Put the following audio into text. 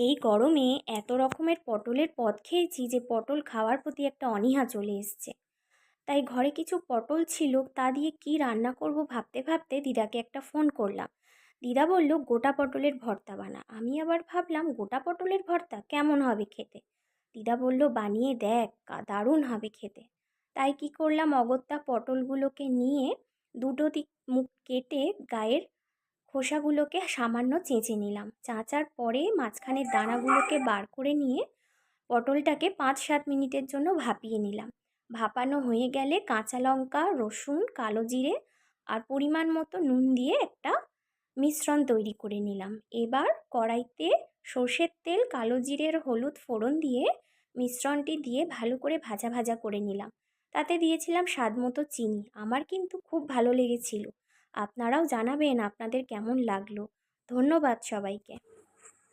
এই গরমে এত রকমের পটলের পদ খেয়েছি যে পটল খাওয়ার প্রতি একটা অনীহা চলে এসছে। তাই ঘরে কিছু পটল ছিল, তা দিয়ে কি রান্না করব ভাবতে ভাবতে দিদাকে একটা ফোন করলাম। দিদা বলল গোটা পটলের ভর্তা বানা। আমি আবার ভাবলাম গোটা পটলের ভর্তা কেমন হবে খেতে। দিদা বলল বানিয়ে দেখ, দারুণ হবে খেতে। তাই কি করলাম, অগত্যা পটলগুলোকে নিয়ে দুটো দিক মুখ কেটে গায়ের খোসাগুলোকে সামান্য চেঁচে নিলাম। চাঁচার পরে মাঝখানের দানাগুলোকে বার করে নিয়ে পটলটাকে 5-7 মিনিটের জন্য ভাপিয়ে নিলাম। ভাপানো হয়ে গেলে কাঁচা লঙ্কা, রসুন, কালো জিরে আর পরিমাণ মতো নুন দিয়ে একটা মিশ্রণ তৈরি করে নিলাম। এবার কড়াইতে সর্ষের তেল, কালো জিরের হলুদ ফোড়ন দিয়ে মিশ্রণটি দিয়ে ভালো করে ভাজা ভাজা করে নিলাম। তাতে দিয়েছিলাম স্বাদ মতো চিনি। আমার কিন্তু খুব ভালো লেগেছিল। আপনারাও জানাবেন আপনাদের কেমন লাগলো। ধন্যবাদ সবাইকে।